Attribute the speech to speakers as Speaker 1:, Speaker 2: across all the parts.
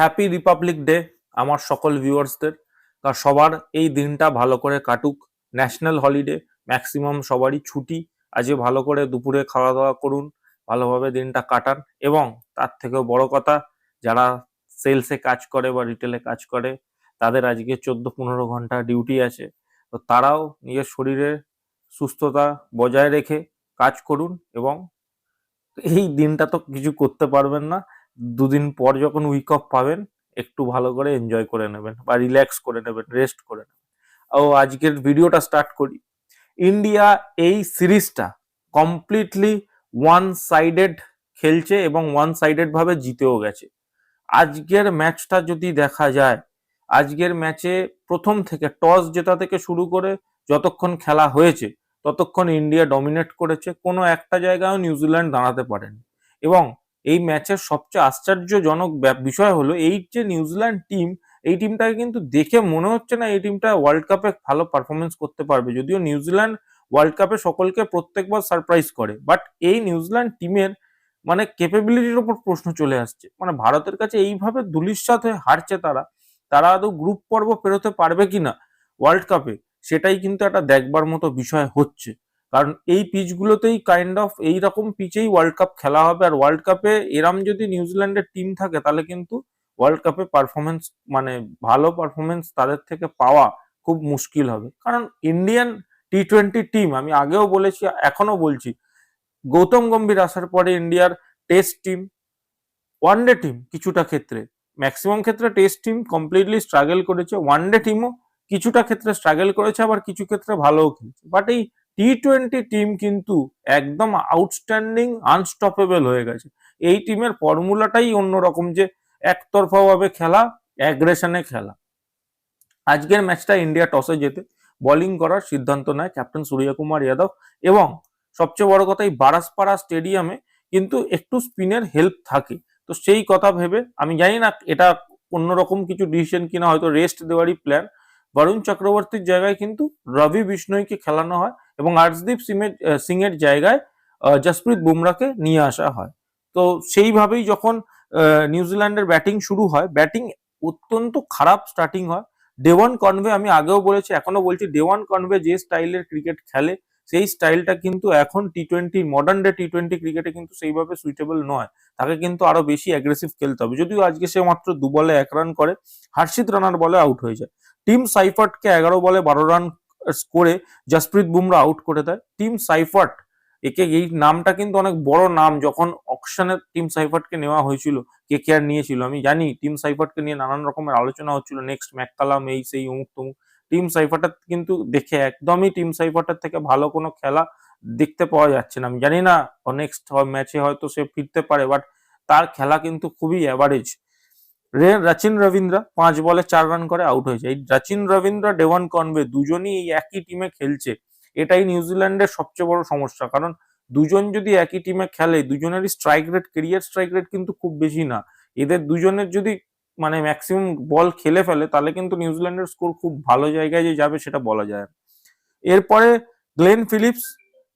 Speaker 1: Happy Republic day আমার সকল ভিউয়ার্সদের। সবার এই দিনটা ভালো করে কাটুক। ন্যাশনাল হলিডে, ম্যাক্সিমাম সবারই ছুটি। আজকে ভালো করে দুপুরে খাওয়া দাওয়া করুন, ভালোভাবে দিনটা কাটান। এবং তার থেকেও বড় কথা, যারা সেলসে কাজ করে বা রিটেলে কাজ করে তাদের আজকে 14-15 ঘন্টা ডিউটি আছে। তো তারাও নিজের শরীরের সুস্থতা বজায় রেখে কাজ করুন। এবং এই দিনটা তো কিছু করতে পারবেন না, দুদিন পর যখন উইক অফ পাবেন একটু ভালো করে এনজয় করে নেবেন বা রিল্যাক্স করে নেবেন, রেস্ট করে নেবেন। ও আজকের ভিডিওটা স্টার্ট করি। ইন্ডিয়া এই সিরিজটা কমপ্লিটলি ওয়ান সাইডেড খেলছে এবং ওয়ান সাইডেড ভাবে জিতেও গেছে। আজকের ম্যাচটা যদি দেখা যায়, আজকের ম্যাচে প্রথম থেকে টস জেতা থেকে শুরু করে যতক্ষণ খেলা হয়েছে ততক্ষণ ইন্ডিয়া ডমিনেট করেছে। কোনো একটা জায়গায়ও নিউজিল্যান্ড দাঁড়াতে পারেনি। এবং এই ম্যাচের সবচেয়ে আশ্চর্যজনক বিষয় হলো এই যে নিউজিল্যান্ড টিম, এই টিমটাকে কিন্তু দেখে মনে হচ্ছে না এই টিমটা ওয়ার্ল্ড কাপে ভালো পারফরমেন্স করতে পারবে। যদিও নিউজিল্যান্ড ওয়ার্ল্ড কাপে সকলকে প্রত্যেকবার সারপ্রাইজ করে, বাট এই নিউজিল্যান্ড টিমের মানে ক্যাপাবিলিটির উপর প্রশ্ন চলে আসছে। মানে ভারতের কাছে এইভাবে ধূলিসাৎ হয়ে হারছে তারা, তারা আদৌ গ্রুপ পর্ব পেরোতে পারবে কিনা ওয়ার্ল্ড কাপে, সেটাই কিন্তু একটা দেখবার মতো বিষয় হচ্ছে। কারণ এই পিচগুলোতেই কাইন্ড অফ এইরকম পিচেই ওয়ার্ল্ড কাপ খেলা হবে। আর ওয়ার্ল্ড কাপে এরম যদি নিউজিল্যান্ডের টিম থাকে তাহলে কিন্তু ওয়ার্ল্ড কাপে পারফরমেন্স মানে ভালো পারফরমেন্স তাদের থেকে পাওয়া খুব মুশকিল হবে। কারণ ইন্ডিয়ান টি-20 টিম, আমি আগেও বলেছি এখনো বলছি, গৌতম গম্ভীর আসার পরে ইন্ডিয়ার টেস্ট টিম, ওয়ানডে টিম কিছুটা ক্ষেত্রে, ম্যাক্সিমাম ক্ষেত্রে টেস্ট টিম কমপ্লিটলি স্ট্রাগল করেছে, ওয়ানডে টিমও কিছুটা ক্ষেত্রে স্ট্রাগল করেছে, আবার কিছু ক্ষেত্রে ভালোও খেলেছে। বাট এই টি-20 টিম কিন্তু একদম আউটস্ট্যান্ডিং, আনস্টপেবল হয়ে গেছে। এই টিমের ফর্মুলাটাই অন্যরকম, যে একতরফা ভাবে খেলা, অ্যাগ্রেশনে খেলা। আজকের ম্যাচটা ইন্ডিয়া টসে জেতে বোলিং করার সিদ্ধান্ত নেয় ক্যাপ্টেন সূর্যকুমার যাদব। এবং সবচেয়ে বড় কথা, এই বারাসপাড়া স্টেডিয়ামে কিন্তু একটু স্পিনের হেল্প থাকে। তো সেই কথা ভেবে, আমি জানি না এটা অন্যরকম কিছু ডিসিশন কিনা, হয়তো রেস্ট দেওয়ারই প্ল্যান, বরুণ চক্রবর্তীর জায়গায় কিন্তু রবি বিষ্ণয়কে খেলানো হয় এবং আর্শদীপ সিং এর জায়গায় জসপ্রীত বুমরাকে নিয়ে আসা হয়। তো সেইভাবেই যখন নিউজিল্যান্ডের ব্যাটিং শুরু হয়, ব্যাটিং অত্যন্ত খারাপ স্টার্টিং হয়। ডেভন কনভে, আমি আগেও বলেছি এখনো বলছি, ডেভন কনভে যে স্টাইলের ক্রিকেট খেলে সেই স্টাইলটা কিন্তু এখন টি-20 মডার্ন ডে টি-20 ক্রিকেটে কিন্তু সেইভাবে সুইটেবল নয়। তাকে কিন্তু আরো বেশি অ্যাগ্রেসিভ খেলতে হবে। যদিও আজকে সে মাত্র 2 বলে 1 রান করে, হার্ষিত রানার বলে আউট হয়ে যায়। টিম সাইফার্টকে 11 বলে 12 রান করে জসপ্রীত বুমরা আউট করে দেয়। টিম সাইফার্ট, একে এই নামটা কিন্তু অনেক বড় নাম। যখন অকশনে টিম সাইফার্টকে নেওয়া হয়েছিল, কেকেআর নিয়েছিল, আমি জানি টিম সাইফার্টকে নিয়ে নানান রকমের আলোচনা হচ্ছিল, নেক্সট ম্যাককালাম, এই সেই অমুক তমুক। টিম সাইফার্টের কিন্তু দেখে একদমই টিম সাইফার্টের থেকে ভালো কোনো খেলা দেখতে পাওয়া যাচ্ছে না। আমি জানি না নেক্সট ম্যাচে হয়তো সে ফিরতে পারে, বাট তার খেলা কিন্তু খুবই অ্যাভারেজ। রাচিন রবীন্দ্র 5 বলে 4 রান করে আউট হয়েছে। এই রাচিন রবীন্দ্র, ডেভন কনবে দুজনই এই একই টিমে খেলছে। এটাই নিউজিল্যান্ডের সবচেয়ে বড় সমস্যা। কারণ দুজন যদি একই টিমে খেলে, দুজনেরই strike rate, career strike rate কিন্তু খুব বেশি না। এদের দুজনের যদি মানে ম্যাক্সিমাম বল খেলে ফেলে তাহলে কিন্তু নিউজিল্যান্ডের স্কোর খুব ভালো জায়গায় যে যাবে সেটা বলা যায় না। এরপরে গ্লেন ফিলিপস,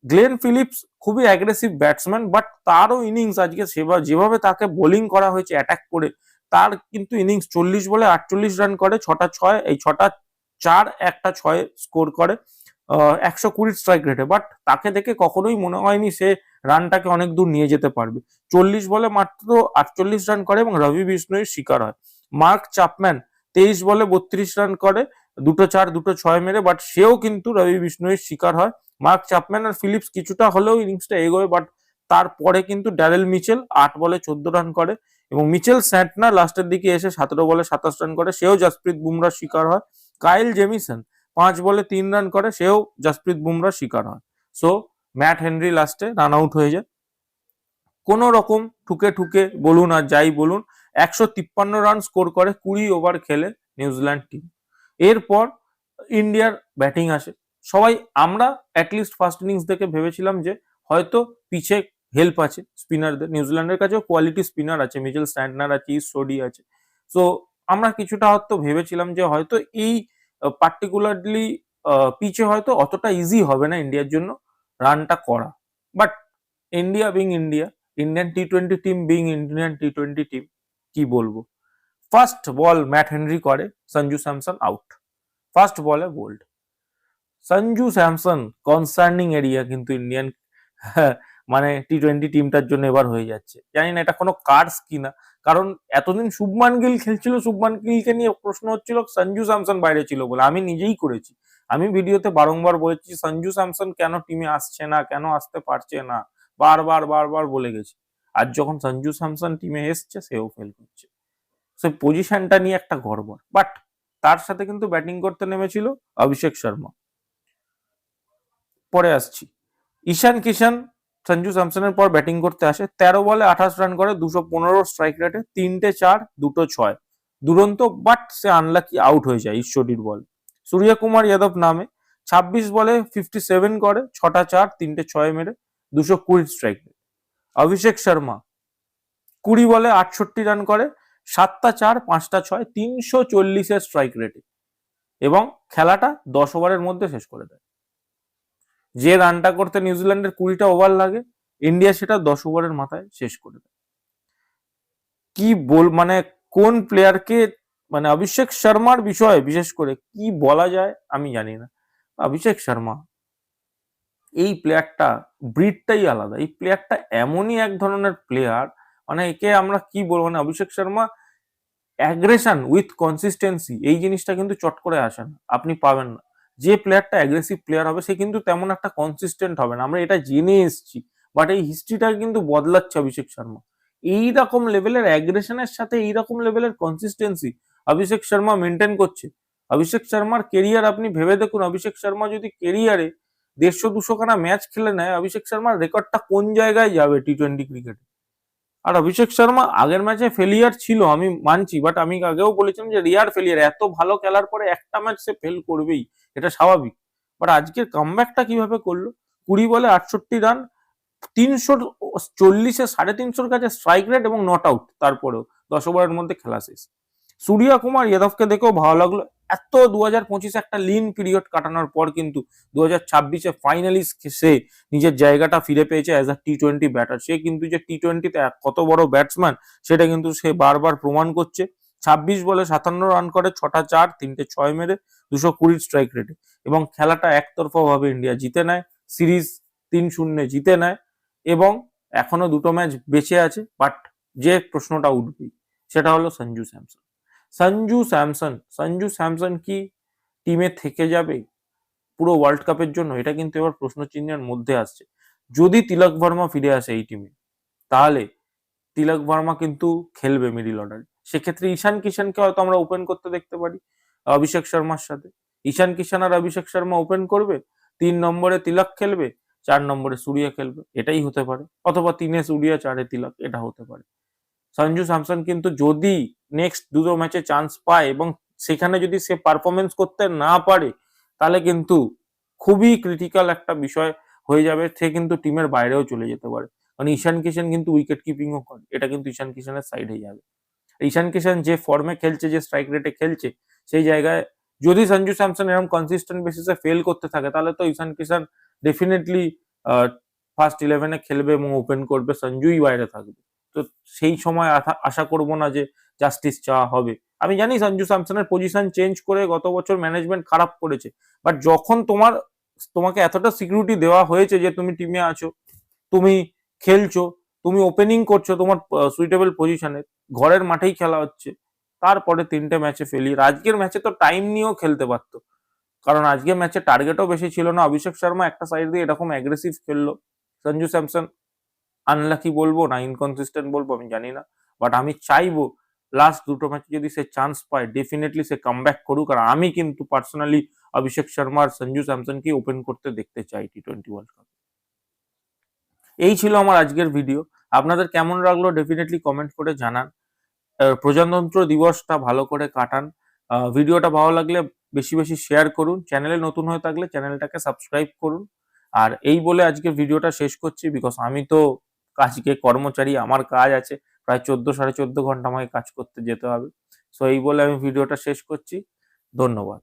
Speaker 1: গ্লেন ফিলিপস খুবই অ্যাগ্রেসিভ ব্যাটসম্যান, বাট তারও ইনিংস আজকে যেভাবে তাকে বোলিং করা হয়েছে অ্যাটাক করে, তার কিন্তু ইনিংস 40 বলে 48 রান করে, 6টা 6, এই 6টা 4, একটা 6 স্কোর করে 120 স্ট্রাইক রেটে। বাট তাকে দেখে কখনোই মনে হয়নি সে রানটাকে অনেক দূর নিয়ে যেতে পারবে। 40 বলে মাত্র 48 রান করে এবং রবি বিষ্ণয়ের শিকার হয়। মার্ক চ্যাপম্যান 23 বলে 32 রান করে, 2টো 4 2টো 6 মেরে, বাট সেও কিন্তু রবি বিষ্ণয়ের শিকার হয়। মার্ক চ্যাপম্যান আর ফিলিপস কিছুটা হলেও ইনিংসটা এগোয়, বাট তারপরে কিন্তু ড্যারেল মিচেল 8 বলে 14 রান করে এবং মিচেল স্যান্টনার লাস্টের দিকে এসে 17 বলে 27 রান করে, সেও জসপ্রীত বুমরার শিকার হয়। কাইল জেমিসন 5 বলে 3 রান করে, সেও জসপ্রীত বুমরার শিকার হয়। সো ম্যাট হেনরি লাস্টে রান আউট হয়ে যায়। কোন রকম ঠুকে ঠুকে বলুন আর যাই বলুন, 153 রান স্কোর করে 20 ওভার খেলে নিউজিল্যান্ড টিম। এরপর ইন্ডিয়ার ব্যাটিং আসে। সবাই আমরা অ্যাটলিস্ট ফার্স্ট ইনিংস দেখে ভেবেছিলাম যে হয়তো পিছে হেল্প আছে স্পিনারদের, নিউজিল্যান্ডের কাছেও কোয়ালিটি স্পিনার আছে, মিচেল স্যান্টনার আছে, সোডি আছে। সো আমরা কিছুটা হয়তো ভেবেছিলাম যে হয়তো এই পার্টিকুলারলি পিচে হয়তো অতটা ইজি হবে না ইন্ডিয়ার জন্য রানটা করা। But India being India, Indian টি-20 টিম বিং ইন্ডিয়ান টি-20 টিম, কি বলবো, ফার্স্ট বল ম্যাট হেনরি করে, সঞ্জু স্যামসন আউট, ফার্স্ট বলে bowled. Sanju Samson concerning area কিন্তু ইন্ডিয়ান মানে টি-20 টিমটার জন্য এবার হয়ে যাচ্ছে। জানি না এটা কোনো কার্স কিনা, কারণ এতদিন শুভমান গিল খেলছিল, শুভমান গিলকে নিয়ে প্রশ্ন হচ্ছিল, সঞ্জু স্যামসন বাইরে ছিল বলে। আমি নিজেই করেছি, আমি ভিডিওতে বারংবার বলেছি সঞ্জু স্যামসন কেন টিমে আসছে না, কেন আসতে পারছে না, বারবার বলে গেছি। আর যখন সঞ্জু স্যামসন টিমে এসছে সেও ফেল করছে, সে পজিশনটা নিয়ে একটা গড়বড়। বাট তার সাথে কিন্তু ব্যাটিং করতে নেমেছিল অভিষেক শর্মা। পরে আসছি, ঈশান কিষান সঞ্জু স্যামসনের পর ব্যাটিং করতে আসে, 13 বলে 28 রান করে, 215 স্ট্রাইক রেটে, 3টে 4, 2টো 6, দুরন্ত। বাট সে আনলাকি আউট হয়ে যায় ঈশ্বরীর বল। সূর্যকুমার যাদব নামে, 26 বলে 57 করে, 6টা 4, 3টে 6 মেরে, 220 স্ট্রাইক রেট। অভিষেক শর্মা 20 বলে 68 রান করে, 7টা 4, 5টা 6, 340 স্ট্রাইক রেটে, এবং খেলাটা 10 ওভারের মধ্যে শেষ করে দেয়। যে রানটা করতে নিউজিল্যান্ডের 20টা ওভার লাগে, ইন্ডিয়া সেটা 10 ওভারের মাথায় শেষ করে দেয়। কি বল, মানে কোন প্লেয়ারকে, মানে অভিষেক শর্মার বিষয়ে বিশেষ করে কি বলা যায় আমি জানি না। অভিষেক শর্মা এই প্লেয়ারটা ব্রিডটাই আলাদা, এই প্লেয়ারটা এমনই এক ধরনের প্লেয়ার, মানে একে আমরা কি বলবো, মানে Abhishek Sharma aggression with consistency, এই জিনিসটা কিন্তু চট করে আসে না, আপনি পাবেন না। যে প্লেয়ারটা অ্যাগ্রেসিভ প্লেয়ার হবে সে কিন্তু তেমন একটা কনসিস্টেন্ট হবে না, আমরা এটা জেনে এসেছি। বাট এই হিস্ট্রিটা কিন্তু বদলাচ্ছে অভিষেক শর্মা। এইরকম লেভেলের অ্যাগ্রেশনের সাথে এইরকম লেভেলের কনসিস্টেন্সি অভিষেক শর্মা মেনটেন করছে। অভিষেক শর্মার কেরিয়ার আপনি ভেবে দেখুন, অভিষেক শর্মা যদি কেরিয়ারে 150-200 খানা ম্যাচ খেলে নেয়, অভিষেক শর্মার রেকর্ডটা কোন জায়গায় যাবে টি-20 ক্রিকেটে। আর অভিষেক শর্মা আগের ম্যাচে ফেলিয়ার ছিল আমি মানছি, বাট আমি আগেও বলেছিলাম যে রিয়ার ফেলিয়ার, এত ভালো খেলার পরে একটা ম্যাচ সে ফেল করবেই, এটা স্বাভাবিক। বাট আজকের কামব্যাকটা কিভাবে করলো, 20 বলে 68 রান, 340-এ 350-এর কাছে স্ট্রাইক রেট এবং নট আউট, তারপরেও 10 ওভারের মধ্যে খেলা শেষ। সূর্যকুমার যাদবকে দেখেও ভালো লাগলো, এত 2025 একটা লিন পিরিয়ড কাটানোর পর কিন্তু 2026-এ ফাইনালি সে নিজের জায়গাটা ফিরে পেয়েছে অ্যাজ আ টি-20 ব্যাটার। সে কিন্তু যে টি-20-তে কত বড় ব্যাটসম্যান সেটা কিন্তু সে বারবার প্রমাণ করছে। 26 বলে 57 রান করে, 6টা 4, 3টে 6 মেরে, 220 স্ট্রাইক রেটে, এবং খেলাটা একতরফা ভাবে ইন্ডিয়া জিতে নেয়, সিরিজ 3-0 জিতে নেয়, এবং এখনো 2টো ম্যাচ বেঁচে আছে। বাট যে প্রশ্নটা উঠবেই সেটা হলো সঞ্জু স্যামসন। সঞ্জু স্যামসন কি টিমে থেকে যাবে পুরো ওয়ার্ল্ড কাপের জন্য, এটা কিন্তু এবার প্রশ্ন চিহ্নের মধ্যে আসছে। যদি তিলক ভার্মা ফিরে আসে এই টিমে, তাহলে তিলক ভার্মা কিন্তু খেলবে মিডিল অর্ডারে। সেক্ষেত্রে ঈশান কিষানকে হয়তো আমরা ওপেন করতে দেখতে পারি অভিষেক শর্মার সাথে। ঈশান কিষান আর অভিষেক শর্মা ওপেন করবে, 3 নম্বরে তিলক খেলবে, 4 নম্বরে সূর্য খেলবে, এটাই হতে পারে। অথবা 3-এ সূর্য, 4-এ তিলক, এটা হতে পারে। সঞ্জু স্যামসন কিন্তু যদি নেক্সট 2টো ম্যাচে চান্স পায় এবং সেখানে যদি সে পারফরমেন্স করতে না পারে, তাহলে কিন্তু খুবই ক্রিটিক্যাল একটা বিষয় হয়ে যাবে, সে কিন্তু টিমের বাইরেও চলে যেতে পারে। কারণ ঈশান কিষান কিন্তু উইকেট কিপিংও করে, এটা কিন্তু ঈশান কিষানের সাইডে যাবে। ঈশান কিষান যে ফর্মে খেলছে, যে স্ট্রাইক রেটে খেলছে, সেই জায়গায় যদি সঞ্জু স্যামসন এরকম কনসিস্টেন্ট বেসিসে ফেল করতে থাকে, তাহলে তো ঈশান কিষান ডেফিনেটলি ফার্স্ট 11-এ খেলবে এবং ওপেন করবে, সঞ্জুই বাইরে থাকবে। তো সেই সময় আশা করব না যে জাস্টিস চাওয়া হবে। আমি জানি সঞ্জু স্যামসনের পজিশন চেঞ্জ করে গত বছর ম্যানেজমেন্ট খারাপ করেছে, বাট যখন তোমাকে এতটা সিকিউরিটি দেওয়া হয়েছে যে তুমি টিমে আছো, তুমি খেলছো, তুমি ওপেনিং করছো তোমার সুইটেবল পজিশনে, ঘরের মাঠেই খেলা হচ্ছে, তারপরে 3টে ম্যাচে ফেলিয়ার। আজকের ম্যাচে তো টাইম নিয়েও খেলতে পারতো, কারণ আজকের ম্যাচে টার্গেটও বেশি ছিল না। অভিষেক শর্মা একটা সাইড দিয়ে এরকম অ্যাগ্রেসিভ খেললো, সঞ্জু স্যামসন আনলাকি বলবো না ইনকনসিস্টেন্ট বলবো আমি জানি না, বাট আমি চাইবো লাস্ট 2টো ম্যাচে যদি সে চান্স পায় ডেফিনেটলি সে কামব্যাক করুক। আর আমি কিন্তু পার্সোনালি অভিষেক শর্মা আর সঞ্জু স্যামসনকে ওপেন করতে দেখতে চাই টি-20 ওয়ার্ল্ড কাপ। এই ছিল আমার আজকের ভিডিও, আপনাদের কেমন লাগলো ডেফিনেটলি কমেন্ট করে জানান। প্রজাতন্ত্র দিবসটা ভালো করে কাটান। ভিডিওটা ভালো লাগলে বেশি বেশি শেয়ার করুন, চ্যানেলে নতুন হয়ে থাকলে চ্যানেলটাকে সাবস্ক্রাইব করুন। আর এই বলে আজকে ভিডিওটা শেষ করছি, বিকজ আমি তো আজকে কর্মচারী, আমার কাজ আছে, প্রায় 14-14.5 ঘন্টা আমাকে কাজ করতে যেতে হবে। সো এই বলে আমি ভিডিওটা শেষ করছি, ধন্যবাদ।